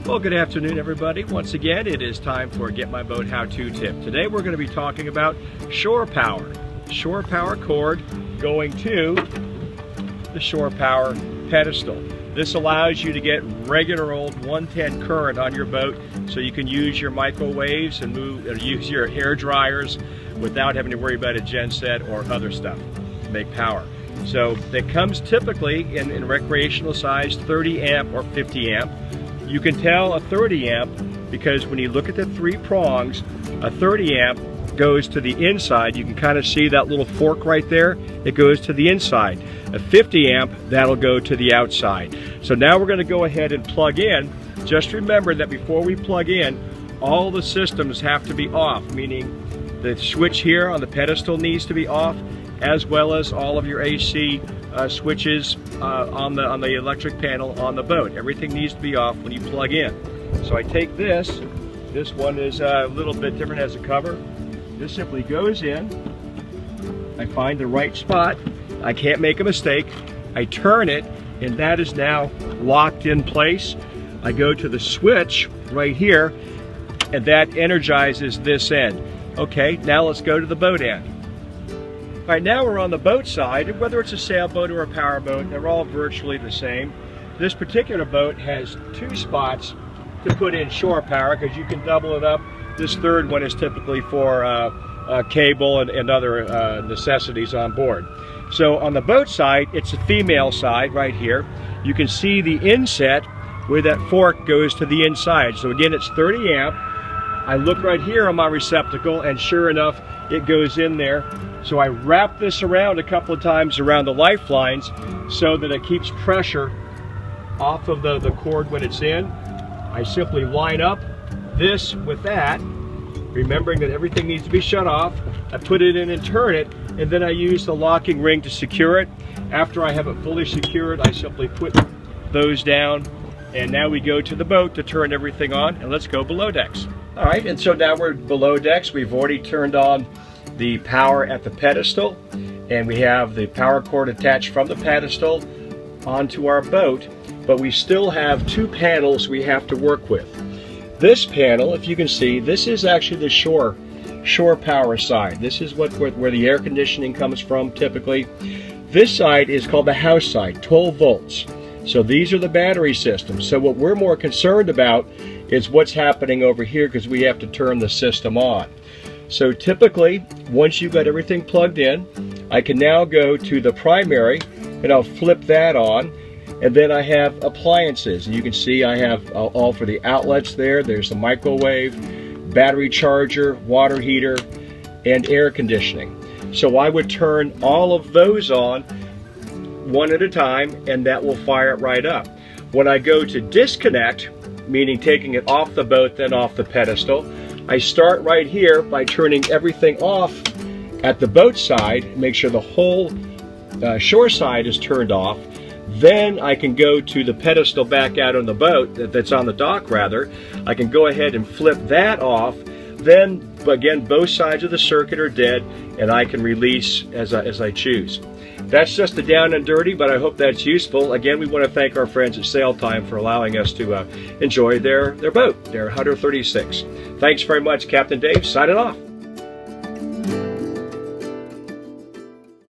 Well, good afternoon, everybody. Once again, it is time for Get My Boat How-To Tip. Today, we're going to be talking about shore power. Shore power cord going to the shore power pedestal. This allows you to get regular old 110 current on your boat, so you can use your microwaves and use your hair dryers without having to worry about a genset or other stuff to make power. So that comes typically in recreational size 30 amp or 50 amp. You can tell a 30 amp because when you look at the three prongs, a 30 amp goes to the inside. You can kind of see that little fork right there. It goes to the inside. A 50 amp, that'll go to the outside. So now we're going to go ahead and plug in. Just remember that before we plug in, all the systems have to be off, meaning the switch here on the pedestal needs to be off, as well as all of your AC switches on the electric panel on the boat. Everything needs to be off when you plug in. So I take this one is a little bit different as a cover. This simply goes in, I find the right spot, I can't make a mistake, I turn it, and that is now locked in place. I go to the switch right here, and that energizes this end. Okay, now let's go to the boat end. All right, now we're on the boat side, and whether it's a sailboat or a power boat, they're all virtually the same. This particular boat has two spots to put in shore power because you can double it up. This third one is typically for cable and other necessities on board. So on the boat side, it's the female side right here. You can see the inset where that fork goes to the inside. So again, it's 30 amp. I look right here on my receptacle, and sure enough, it goes in there. So I wrap this around a couple of times around the lifelines so that it keeps pressure off of the cord when it's in. I simply line up this with that, remembering that everything needs to be shut off. I put it in and turn it, and then I use the locking ring to secure it. After I have it fully secured, I simply put those down, and now we go to the boat to turn everything on, and let's go below decks. All right, and so now we're below decks. We've already turned on the power at the pedestal, and we have the power cord attached from the pedestal onto our boat, but we still have two panels we have to work with. This panel, if you can see, this is actually the shore power side. This is where the air conditioning comes from typically. This side is called the house side, 12 volts. So these are the battery systems. So what we're more concerned about is what's happening over here, because we have to turn the system on. So typically, once you've got everything plugged in, I can now go to the primary, and I'll flip that on, and then I have appliances. And you can see I have all for the outlets there. There's the microwave, battery charger, water heater, and air conditioning. So I would turn all of those on one at a time, and that will fire it right up. When I go to disconnect, meaning taking it off the boat, then off the pedestal, I start right here by turning everything off at the boat side, make sure the whole shore side is turned off. Then I can go to the pedestal back out on the boat, that's on the dock rather. I can go ahead and flip that off. Then again, both sides of the circuit are dead, and I can release as I choose. That's just the down and dirty, but I hope that's useful. Again, we want to thank our friends at Sail Time for allowing us to enjoy their boat, their 136. Thanks very much, Captain Dave, signing off.